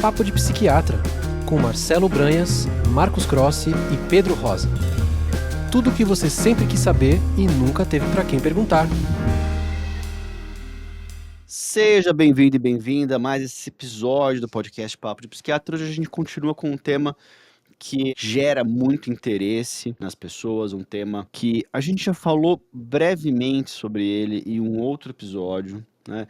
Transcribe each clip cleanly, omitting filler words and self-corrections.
Papo de Psiquiatra, com Marcelo Branhas, Marcos Crossi e Pedro Rosa. Tudo o que você sempre quis saber e nunca teve para quem perguntar. Seja bem-vindo e bem-vinda a mais esse episódio do podcast Papo de Psiquiatra. Hoje a gente continua com um tema que gera muito interesse nas pessoas, um tema que a gente já falou brevemente sobre ele em um outro episódio, né?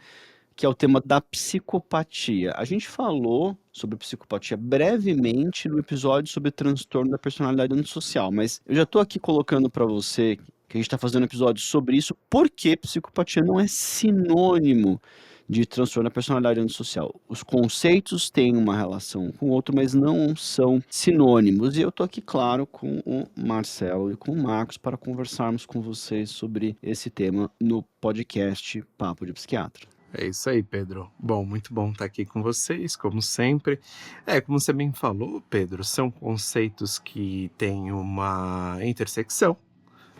Que é o tema da psicopatia. A gente falou sobre psicopatia brevemente no episódio sobre transtorno da personalidade antissocial, mas eu já estou aqui colocando para você que a gente está fazendo um episódio sobre isso, porque psicopatia não é sinônimo de transtorno da personalidade antissocial. Os conceitos têm uma relação com o outro, mas não são sinônimos. E eu estou aqui, claro, com o Marcelo e com o Marcos para conversarmos com vocês sobre esse tema no podcast Papo de Psiquiatra. É isso aí, Pedro. Bom, muito bom estar aqui com vocês, como sempre. Como você bem falou, Pedro, são conceitos que têm uma intersecção.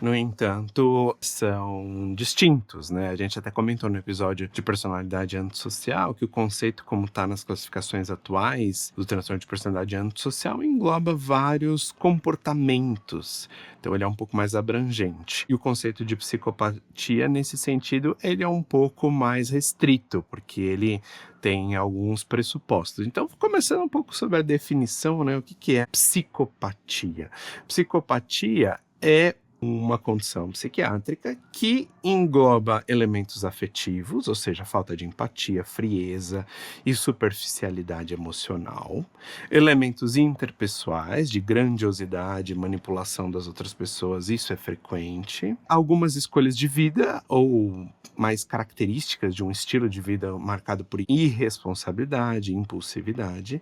No entanto, são distintos, né? A gente até comentou no episódio de personalidade antissocial que o conceito, como está nas classificações atuais do transtorno de personalidade antissocial, engloba vários comportamentos. Então, ele é um pouco mais abrangente. E o conceito de psicopatia, nesse sentido, ele é um pouco mais restrito, porque ele tem alguns pressupostos. Então, começando um pouco sobre a definição, né? O que é psicopatia? Psicopatia é uma condição psiquiátrica que engloba elementos afetivos, ou seja, falta de empatia, frieza e superficialidade emocional, elementos interpessoais de grandiosidade, manipulação das outras pessoas, isso é frequente, algumas escolhas de vida ou mais características de um estilo de vida marcado por irresponsabilidade, impulsividade,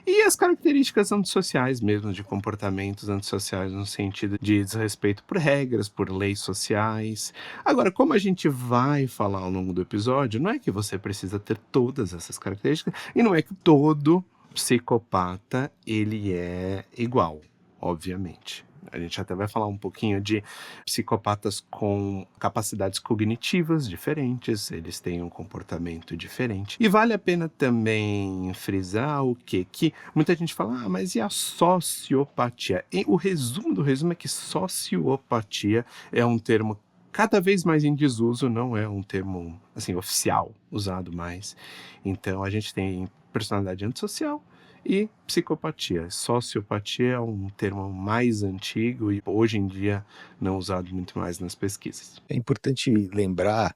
e as características antissociais mesmo, de comportamentos antissociais no sentido de desrespeito por regras, por leis sociais. Agora, como a gente vai falar ao longo do episódio, não é que você precisa ter todas essas características e não é que todo psicopata ele é igual, obviamente. A gente até vai falar um pouquinho de psicopatas com capacidades cognitivas diferentes, eles têm um comportamento diferente. E vale a pena também frisar o quê? Que muita gente fala, mas e a sociopatia? E o resumo do resumo é que sociopatia é um termo cada vez mais em desuso, não é um termo assim, oficial, usado mais. Então a gente tem personalidade antissocial e psicopatia. Sociopatia é um termo mais antigo e hoje em dia não usado muito mais nas pesquisas. É importante lembrar,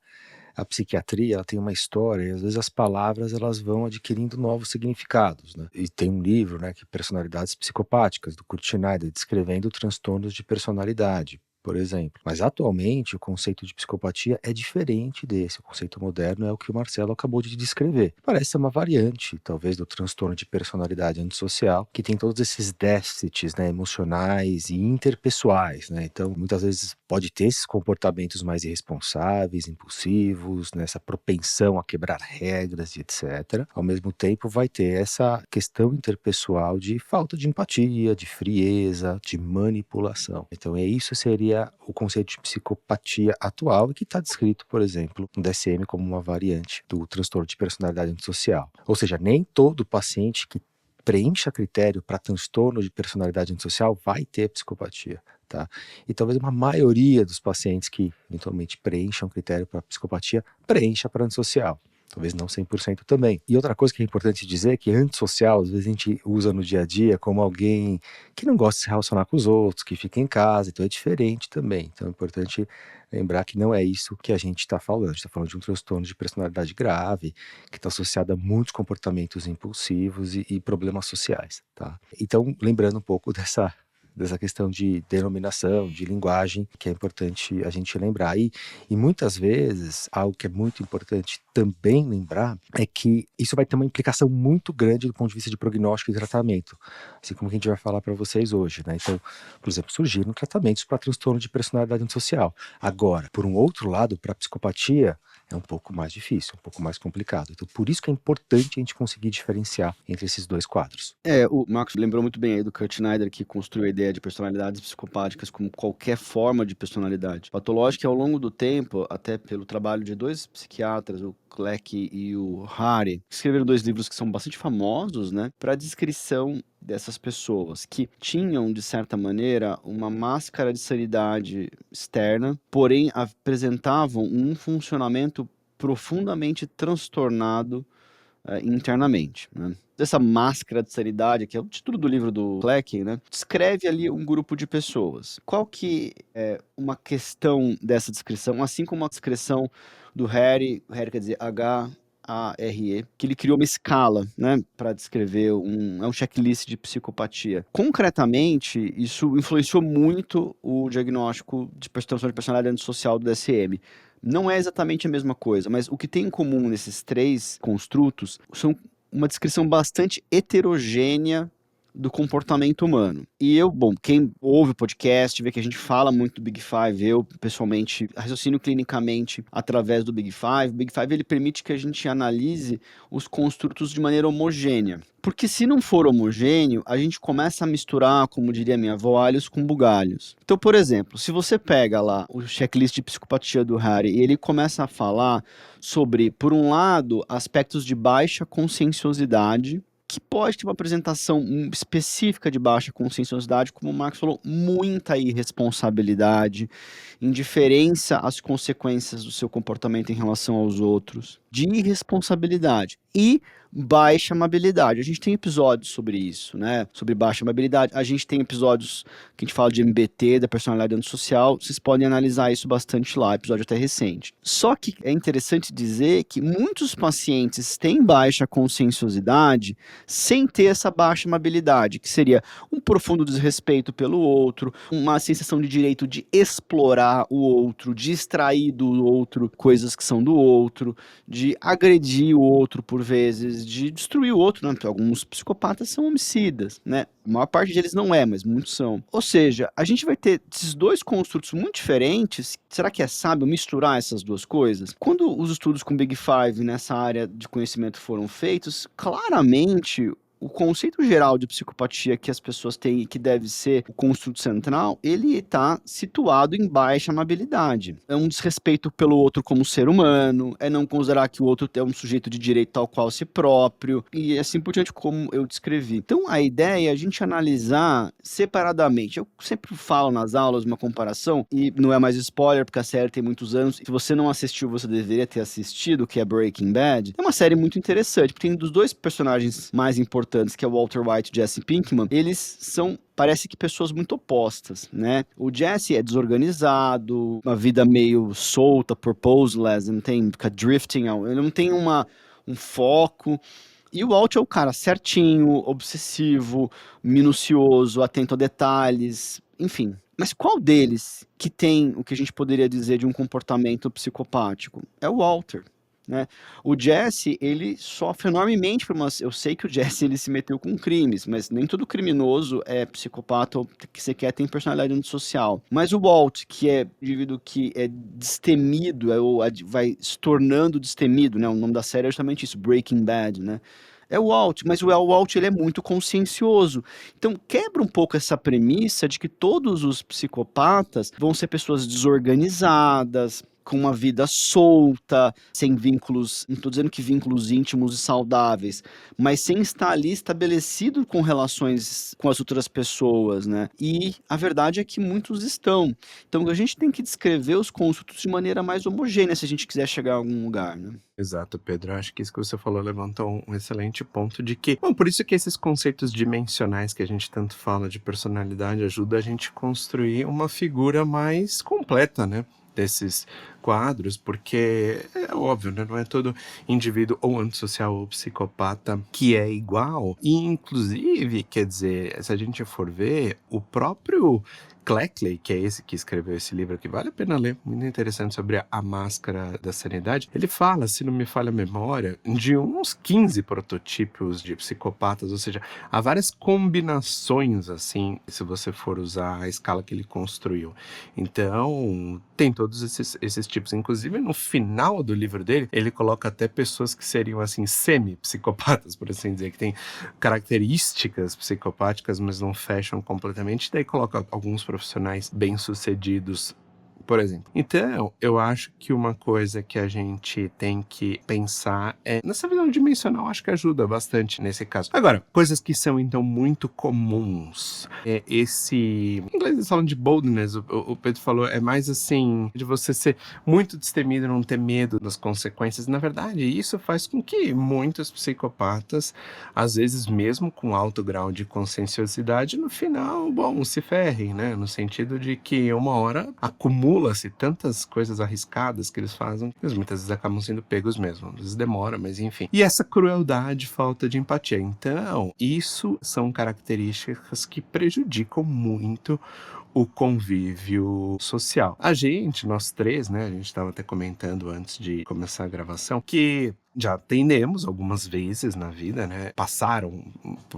a psiquiatria ela tem uma história e às vezes as palavras elas vão adquirindo novos significados, né? E tem um livro, né, que é Personalidades Psicopáticas, do Kurt Schneider, descrevendo transtornos de personalidade, por exemplo. Mas atualmente o conceito de psicopatia é diferente desse. O conceito moderno é o que o Marcelo acabou de descrever. Parece ser uma variante, talvez, do transtorno de personalidade antissocial, que tem todos esses déficits, né, emocionais e interpessoais, né? Então, muitas vezes pode ter esses comportamentos mais irresponsáveis, impulsivos, né, essa propensão a quebrar regras e etc. Ao mesmo tempo, vai ter essa questão interpessoal de falta de empatia, de frieza, de manipulação. Então, isso seria o conceito de psicopatia atual e que está descrito, por exemplo, no DSM como uma variante do transtorno de personalidade antissocial. Ou seja, nem todo paciente que preencha critério para transtorno de personalidade antissocial vai ter psicopatia, tá? E talvez uma maioria dos pacientes que eventualmente preencham critério para psicopatia preencha para antissocial. Talvez não 100% também. E outra coisa que é importante dizer é que antissocial, às vezes a gente usa no dia a dia como alguém que não gosta de se relacionar com os outros, que fica em casa, então é diferente também. Então é importante lembrar que não é isso que a gente está falando. A gente está falando de um transtorno de personalidade grave, que está associado a muitos comportamentos impulsivos e problemas sociais, tá? Então, lembrando um pouco dessa questão de denominação, de linguagem, que é importante a gente lembrar. E muitas vezes, algo que é muito importante também lembrar é que isso vai ter uma implicação muito grande do ponto de vista de prognóstico e tratamento, assim como a gente vai falar para vocês hoje, né? Então, por exemplo, surgiram tratamentos para transtorno de personalidade antissocial. Agora, por um outro lado, para psicopatia, é um pouco mais difícil, um pouco mais complicado. Então, por isso que é importante a gente conseguir diferenciar entre esses dois quadros. O Marcos lembrou muito bem aí do Kurt Schneider, que construiu a ideia de personalidades psicopáticas como qualquer forma de personalidade patológica. E ao longo do tempo, até pelo trabalho de dois psiquiatras, o Cleck e o Harry, escreveram 2 livros que são bastante famosos, né, para a descrição dessas pessoas que tinham, de certa maneira, uma máscara de sanidade externa, porém apresentavam um funcionamento profundamente transtornado internamente, né? Essa máscara de sanidade, que é o título do livro do Cleck, né, descreve ali um grupo de pessoas. Qual que é uma questão dessa descrição, assim como a descrição do Harry, Harry quer dizer H-A-R-E, que ele criou uma escala, né, para descrever um checklist de psicopatia. Concretamente, isso influenciou muito o diagnóstico de transtorno de personalidade antissocial do DSM. Não é exatamente a mesma coisa, mas o que tem em comum nesses 3 construtos são uma descrição bastante heterogênea do comportamento humano. E quem ouve o podcast vê que a gente fala muito do Big Five, eu pessoalmente raciocino clinicamente através do Big Five. O Big Five ele permite que a gente analise os construtos de maneira homogênea. Porque se não for homogêneo, a gente começa a misturar, como diria minha avó, alhos com bugalhos. Então, por exemplo, se você pega lá o checklist de psicopatia do Harry e ele começa a falar sobre, por um lado, aspectos de baixa conscienciosidade, que pode ter uma apresentação específica de baixa conscienciosidade, como o Marcos falou, muita irresponsabilidade, indiferença às consequências do seu comportamento em relação aos outros, de irresponsabilidade e baixa amabilidade. A gente tem episódios sobre isso, né? Sobre baixa amabilidade. A gente tem episódios que a gente fala de MBT, da personalidade antissocial. Vocês podem analisar isso bastante lá, episódio até recente. Só que é interessante dizer que muitos pacientes têm baixa conscienciosidade sem ter essa baixa amabilidade, que seria um profundo desrespeito pelo outro, uma sensação de direito de explorar o outro, de extrair do outro coisas que são do outro, de agredir o outro por vezes, de destruir o outro, né? Porque alguns psicopatas são homicidas, né? A maior parte deles não é, mas muitos são. Ou seja, a gente vai ter esses 2 construtos muito diferentes. Será que é sábio misturar essas 2 coisas? Quando os estudos com Big Five nessa área de conhecimento foram feitos, claramente o conceito geral de psicopatia que as pessoas têm e que deve ser o construto central, ele está situado em baixa amabilidade. É um desrespeito pelo outro como ser humano, é não considerar que o outro é um sujeito de direito tal qual si próprio, e assim por diante como eu descrevi. Então a ideia é a gente analisar separadamente. Eu sempre falo nas aulas uma comparação, e não é mais spoiler, porque a série tem muitos anos. Se você não assistiu, você deveria ter assistido, que é Breaking Bad. É uma série muito interessante, porque tem dos 2 personagens mais importantes, que é o Walter White e Jesse Pinkman, eles são, parece que, pessoas muito opostas, né? O Jesse é desorganizado, uma vida meio solta, purposeless, não tem, fica drifting, ele não tem um foco. E o Walt é o cara certinho, obsessivo, minucioso, atento a detalhes, enfim. Mas qual deles que tem o que a gente poderia dizer de um comportamento psicopático? É o Walter. Né? O Jesse, ele sofre enormemente por umas... Eu sei que o Jesse ele se meteu com crimes, mas nem todo criminoso é psicopata ou que sequer tem personalidade antissocial. Mas o Walt, que é um indivíduo que é destemido, vai se tornando destemido, né? O nome da série é justamente isso, Breaking Bad, né? É o Walt, mas o Walt ele é muito consciencioso. Então quebra um pouco essa premissa de que todos os psicopatas vão ser pessoas desorganizadas, com uma vida solta, sem vínculos, não estou dizendo que vínculos íntimos e saudáveis, mas sem estar ali estabelecido com relações com as outras pessoas, né? E a verdade é que muitos estão. Então a gente tem que descrever os construtos de maneira mais homogênea se a gente quiser chegar a algum lugar, né? Exato, Pedro. Acho que isso que você falou levanta um excelente ponto de que... Bom, por isso que esses conceitos dimensionais que a gente tanto fala de personalidade ajuda a gente a construir uma figura mais completa, né? Desses quadros, porque é óbvio, né? Não é todo indivíduo ou antissocial ou psicopata que é igual. E, inclusive, quer dizer, se a gente for ver, o próprio Cleckley, que é esse que escreveu esse livro que vale a pena ler, muito interessante, sobre a máscara da sanidade, ele fala, se não me falha a memória, de uns 15 prototipos de psicopatas, ou seja, há várias combinações, assim, se você for usar a escala que ele construiu. Então, tem todos esses tipos tipos. Inclusive, no final do livro dele, ele coloca até pessoas que seriam, assim, semi-psicopatas, por assim dizer, que têm características psicopáticas, mas não fecham completamente. Daí coloca alguns profissionais bem-sucedidos, por exemplo. Então, eu acho que uma coisa que a gente tem que pensar é nessa visão dimensional, acho que ajuda bastante nesse caso. Agora, coisas que são então muito comuns. Em inglês eles falam de boldness, o Pedro falou, é mais assim, de você ser muito destemido, não ter medo das consequências. Na verdade, isso faz com que muitos psicopatas, às vezes mesmo com alto grau de conscienciosidade, no final, bom, se ferrem, né? No sentido de que uma hora acumula-se tantas coisas arriscadas que eles fazem, que eles muitas vezes acabam sendo pegos mesmo. Às vezes demora, mas enfim. E essa crueldade, falta de empatia. Então, isso são características que prejudicam muito o convívio social. Nós três, né, a gente estava até comentando antes de começar a gravação, que já atendemos algumas vezes na vida, né, passaram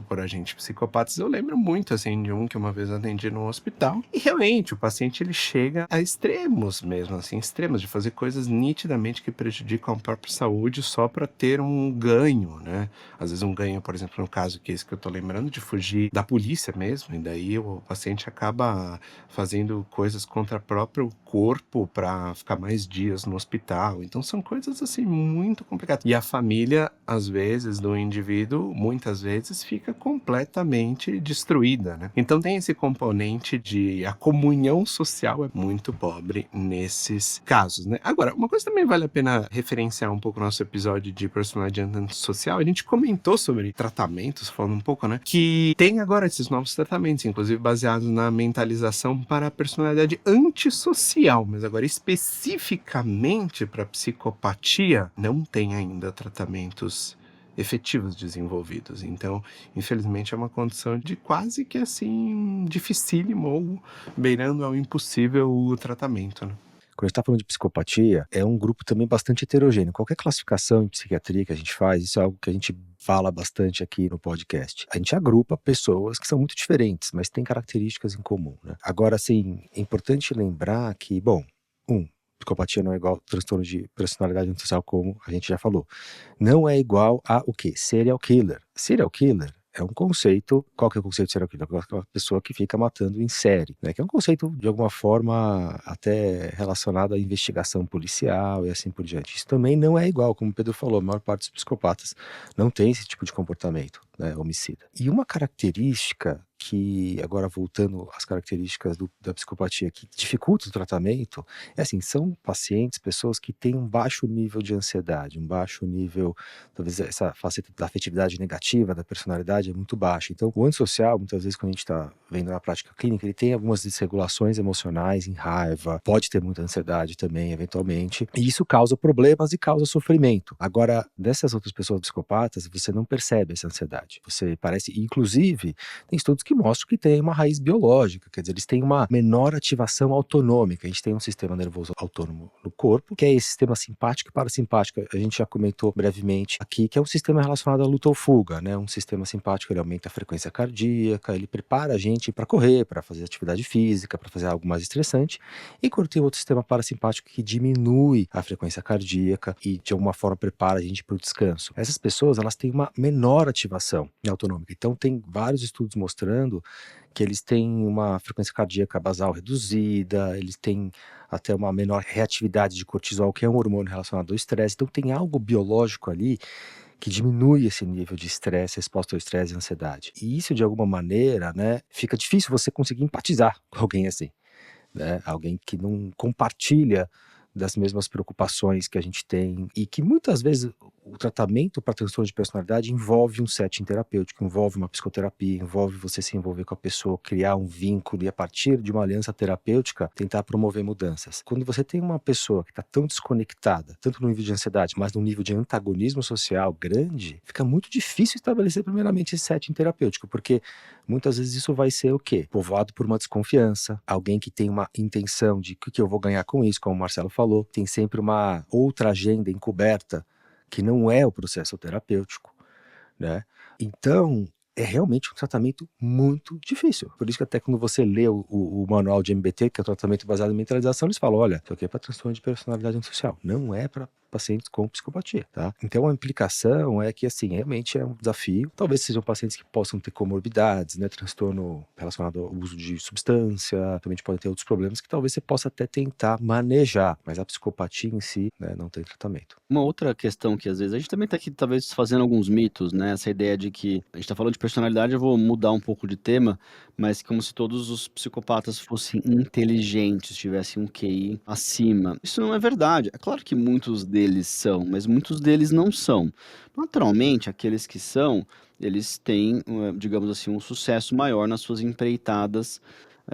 por a gente psicopatas. Eu lembro muito, assim, de um que uma vez eu atendi no hospital, e realmente o paciente, ele chega a extremos mesmo, assim, extremos de fazer coisas nitidamente que prejudicam a própria saúde só para ter um ganho, né, às vezes um ganho, por exemplo, no caso que é esse que eu tô lembrando, de fugir da polícia mesmo, e daí o paciente acaba fazendo coisas contra o próprio corpo para ficar mais dias no hospital. Então são coisas assim muito complicadas. E a família, às vezes, do indivíduo, muitas vezes, fica completamente destruída, né? Então tem esse componente de a comunhão social é muito pobre nesses casos, né? Agora, uma coisa também vale a pena referenciar um pouco o nosso episódio de personalidade antissocial. A gente comentou sobre tratamentos, falando um pouco, né? Que tem agora esses novos tratamentos, inclusive baseados na mentalização para a personalidade antissocial, mas agora especificamente para psicopatia não tem ainda tratamentos efetivos desenvolvidos. Então, infelizmente, é uma condição de quase que assim dificílimo ou beirando ao impossível o tratamento, né? Quando a gente está falando de psicopatia, é um grupo também bastante heterogêneo. Qualquer classificação em psiquiatria que a gente faz, isso é algo que a gente fala bastante aqui no podcast. A gente agrupa pessoas que são muito diferentes, mas têm características em comum, né? Agora, assim, é importante lembrar que, bom, psicopatia não é igual transtorno de personalidade antissocial, como a gente já falou. Não é igual a o quê? Serial killer. Serial killer é um conceito. Qual que é o conceito de serial killer? É uma pessoa que fica matando em série, né? Que é um conceito, de alguma forma, até relacionado à investigação policial e assim por diante. Isso também não é igual, como o Pedro falou, a maior parte dos psicopatas não tem esse tipo de comportamento, né, homicida. E uma característica que, agora voltando às características da psicopatia que dificulta o tratamento, é assim, são pacientes, pessoas que têm um baixo nível de ansiedade, um baixo nível, talvez essa faceta da afetividade negativa, da personalidade é muito baixa. Então, o antissocial, muitas vezes quando a gente está vendo na prática clínica, ele tem algumas desregulações emocionais em raiva, pode ter muita ansiedade também, eventualmente, e isso causa problemas e causa sofrimento. Agora, dessas outras pessoas psicopatas, você não percebe essa ansiedade. Você parece, inclusive, tem estudos que mostram que tem uma raiz biológica, quer dizer, eles têm uma menor ativação autonômica. A gente tem um sistema nervoso autônomo no corpo, que é esse sistema simpático e parasimpático. A gente já comentou brevemente aqui, que é um sistema relacionado à luta ou fuga, né? Um sistema simpático, ele aumenta a frequência cardíaca, ele prepara a gente para correr, para fazer atividade física, para fazer algo mais estressante. E quando tem outro sistema parasimpático que diminui a frequência cardíaca e de alguma forma prepara a gente para o descanso. Essas pessoas, elas têm uma menor ativação autonômica. Então tem vários estudos mostrando que eles têm uma frequência cardíaca basal reduzida, eles têm até uma menor reatividade de cortisol, que é um hormônio relacionado ao estresse. Então tem algo biológico ali que diminui esse nível de estresse, resposta ao estresse e ansiedade. E isso, de alguma maneira, né, fica difícil você conseguir empatizar com alguém assim, né? Alguém que não compartilha das mesmas preocupações que a gente tem e que muitas vezes o tratamento para transtorno de personalidade envolve um setting terapêutico, envolve uma psicoterapia, envolve você se envolver com a pessoa, criar um vínculo e a partir de uma aliança terapêutica tentar promover mudanças. Quando você tem uma pessoa que está tão desconectada, tanto no nível de ansiedade, mas no nível de antagonismo social grande, fica muito difícil estabelecer primeiramente esse setting terapêutico, porque muitas vezes isso vai ser o quê? Povoado por uma desconfiança, alguém que tem uma intenção de o que eu vou ganhar com isso, como o Marcelo falou, tem sempre uma outra agenda encoberta que não é o processo terapêutico, né? Então, é realmente um tratamento muito difícil. Por isso que até quando você lê o manual de MBT, que é o tratamento baseado em mentalização, eles falam, olha, isso aqui é para transtorno de personalidade antissocial, não é para pacientes com psicopatia, tá? Então a implicação é que, assim, realmente é um desafio. Talvez sejam pacientes que possam ter comorbidades, né? Transtorno relacionado ao uso de substância, também podem ter outros problemas que talvez você possa até tentar manejar, mas a psicopatia em si, né, não tem tratamento. Uma outra questão que às vezes a gente também tá aqui talvez fazendo alguns mitos, né? Essa ideia de que a gente tá falando de personalidade, eu vou mudar um pouco de tema, mas como se todos os psicopatas fossem inteligentes, tivessem um QI acima. Isso não é verdade. É claro que muitos deles são, mas muitos deles não são. Naturalmente, aqueles que são, eles têm, digamos assim, um sucesso maior nas suas empreitadas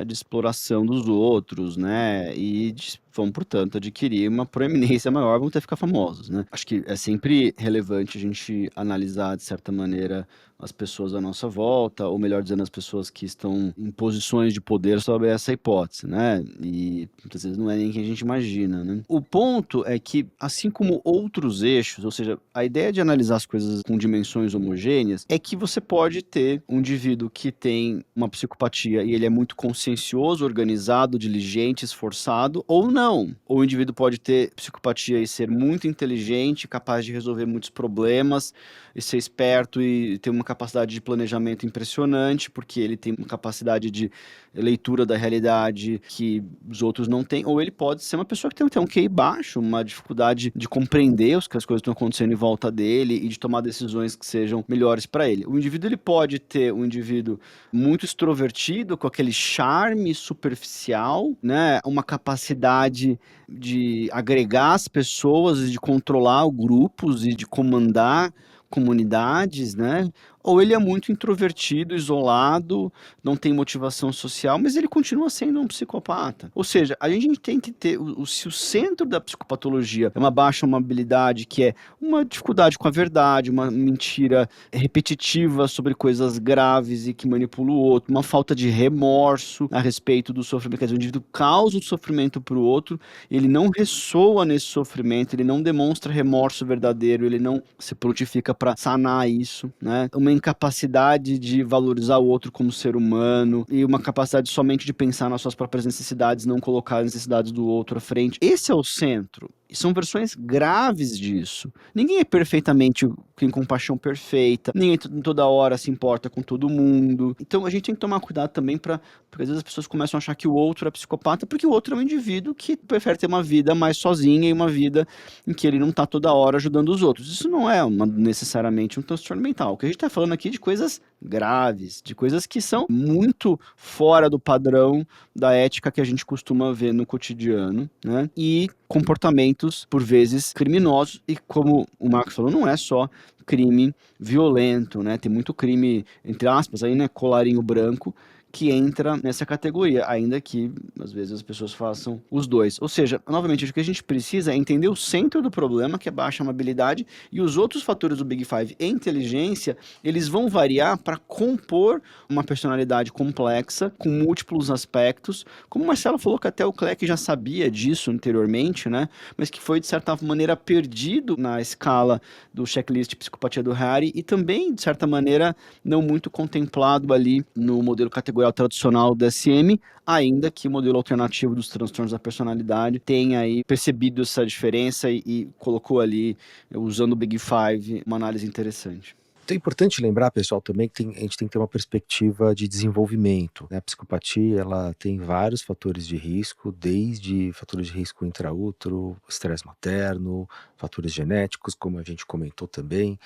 de exploração dos outros, né? E vão, portanto, adquirir uma proeminência maior, vão ter que ficar famosos, né? Acho que é sempre relevante a gente analisar, de certa maneira, as pessoas à nossa volta, ou melhor dizendo, as pessoas que estão em posições de poder sobre essa hipótese, né? E muitas vezes não é nem quem a gente imagina, né? O ponto é que, assim como outros eixos, ou seja, a ideia de analisar as coisas com dimensões homogêneas é que você pode ter um indivíduo que tem uma psicopatia e ele é muito consciencioso, organizado, diligente, esforçado, ou não. Ou o indivíduo pode ter psicopatia e ser muito inteligente, capaz de resolver muitos problemas, e ser esperto e ter uma capacidade de planejamento impressionante, porque ele tem uma capacidade de leitura da realidade que os outros não têm, ou ele pode ser uma pessoa que tem um QI baixo, uma dificuldade de compreender que as coisas estão acontecendo em volta dele e de tomar decisões que sejam melhores para ele. O indivíduo ele pode ter um indivíduo muito extrovertido, com aquele charme superficial, né, uma capacidade de agregar as pessoas e de controlar grupos e de comandar comunidades, né? Ou ele é muito introvertido, isolado, não tem motivação social, mas ele continua sendo um psicopata. Ou seja, a gente tem que ter, se o centro da psicopatologia é uma baixa amabilidade, que é uma dificuldade com a verdade, uma mentira repetitiva sobre coisas graves e que manipula o outro, uma falta de remorso a respeito do sofrimento, quer dizer, o indivíduo causa o sofrimento para o outro, ele não ressoa nesse sofrimento, ele não demonstra remorso verdadeiro, ele não se prontifica para sanar isso, né? Uma incapacidade de valorizar o outro como ser humano e uma capacidade somente de pensar nas suas próprias necessidades, não colocar as necessidades do outro à frente. Esse é o centro. E são versões graves disso. Ninguém é perfeitamente com compaixão perfeita, ninguém toda hora se importa com todo mundo. Então a gente tem que tomar cuidado também porque às vezes as pessoas começam a achar que o outro é psicopata porque o outro é um indivíduo que prefere ter uma vida mais sozinha e uma vida em que ele não está toda hora ajudando os outros. Isso não é necessariamente um transtorno mental. O que a gente está falando aqui é de coisas graves, de coisas que são muito fora do padrão da ética que a gente costuma ver no cotidiano, né? E comportamentos, por vezes, criminosos, e como o Marcos falou, não é só crime violento, né? Tem muito crime, entre aspas, aí, né, colarinho branco, que entra nessa categoria, ainda que às vezes as pessoas façam os dois. Ou seja, novamente, o que a gente precisa é entender o centro do problema, que é baixa amabilidade, e os outros fatores do Big Five e inteligência, eles vão variar para compor uma personalidade complexa, com múltiplos aspectos, como o Marcelo falou que até o Cleck já sabia disso anteriormente, né? Mas que foi, de certa maneira, perdido na escala do checklist psicopatia do Harry e também, de certa maneira, não muito contemplado ali no modelo categorial tradicional do DSM, ainda que o modelo alternativo dos transtornos da personalidade tenha aí percebido essa diferença e colocou ali, usando o Big Five, uma análise interessante. Então é importante lembrar, pessoal, também que a gente tem que ter uma perspectiva de desenvolvimento, né? A psicopatia, ela tem vários fatores de risco, desde fatores de risco intraútero, estresse materno, fatores genéticos, como a gente comentou também,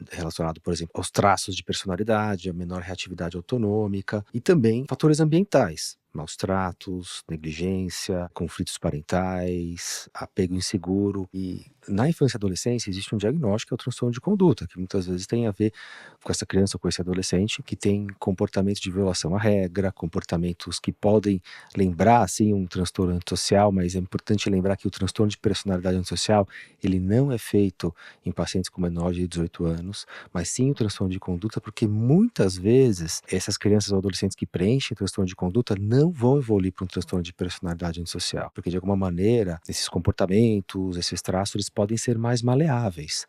relacionado, por exemplo, aos traços de personalidade, a menor reatividade autonômica, e também fatores ambientais. Maus tratos, negligência, conflitos parentais, apego inseguro. E na infância e adolescência existe um diagnóstico que é o transtorno de conduta, que muitas vezes tem a ver com essa criança ou com esse adolescente que tem comportamentos de violação à regra, comportamentos que podem lembrar, assim, um transtorno antissocial, mas é importante lembrar que o transtorno de personalidade antissocial, ele não é feito em pacientes com menor de 18 anos, mas sim o transtorno de conduta, porque muitas vezes essas crianças ou adolescentes que preenchem transtorno de conduta não vão evoluir para um transtorno de personalidade antissocial, porque de alguma maneira esses comportamentos, esses traços, eles podem ser mais maleáveis.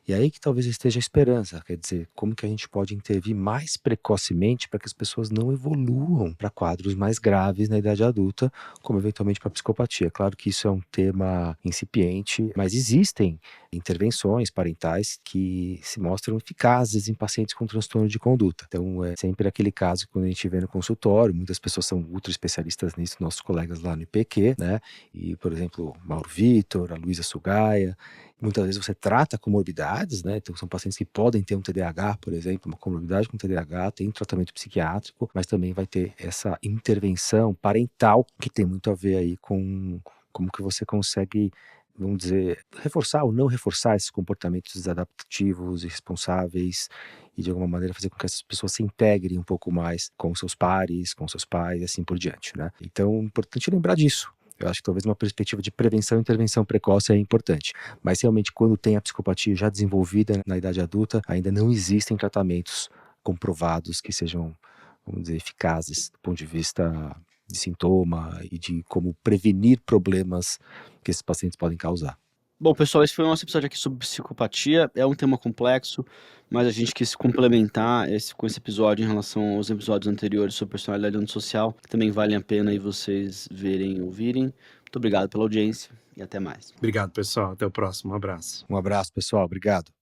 E aí que talvez esteja a esperança, quer dizer, como que a gente pode intervir mais precocemente para que as pessoas não evoluam para quadros mais graves na idade adulta, como eventualmente para psicopatia. Claro que isso é um tema incipiente, mas existem intervenções parentais que se mostram eficazes em pacientes com transtorno de conduta. Então, é sempre aquele caso quando a gente vê no consultório, muitas pessoas são ultra especialistas nisso, nossos colegas lá no IPQ, né? E, por exemplo, Mauro Vitor, a Luísa Sugaia, muitas vezes você trata comorbidades, né? Então, são pacientes que podem ter um TDAH, por exemplo, uma comorbidade com TDAH, tem tratamento psiquiátrico, mas também vai ter essa intervenção parental que tem muito a ver aí com como que você consegue, vamos dizer, reforçar ou não reforçar esses comportamentos desadaptativos e responsáveis e de alguma maneira fazer com que essas pessoas se integrem um pouco mais com seus pares, com seus pais e assim por diante, né? Então, é importante lembrar disso. Eu acho que talvez uma perspectiva de prevenção e intervenção precoce é importante. Mas realmente, quando tem a psicopatia já desenvolvida na idade adulta, ainda não existem tratamentos comprovados que sejam, vamos dizer, eficazes do ponto de vista de sintoma e de como prevenir problemas que esses pacientes podem causar. Bom, pessoal, esse foi o nosso episódio aqui sobre psicopatia. É um tema complexo, mas a gente quis complementar com esse episódio em relação aos episódios anteriores sobre personalidade antissocial, que também valem a pena aí vocês verem e ouvirem. Muito obrigado pela audiência e até mais. Obrigado, pessoal. Até o próximo. Um abraço. Um abraço, pessoal. Obrigado.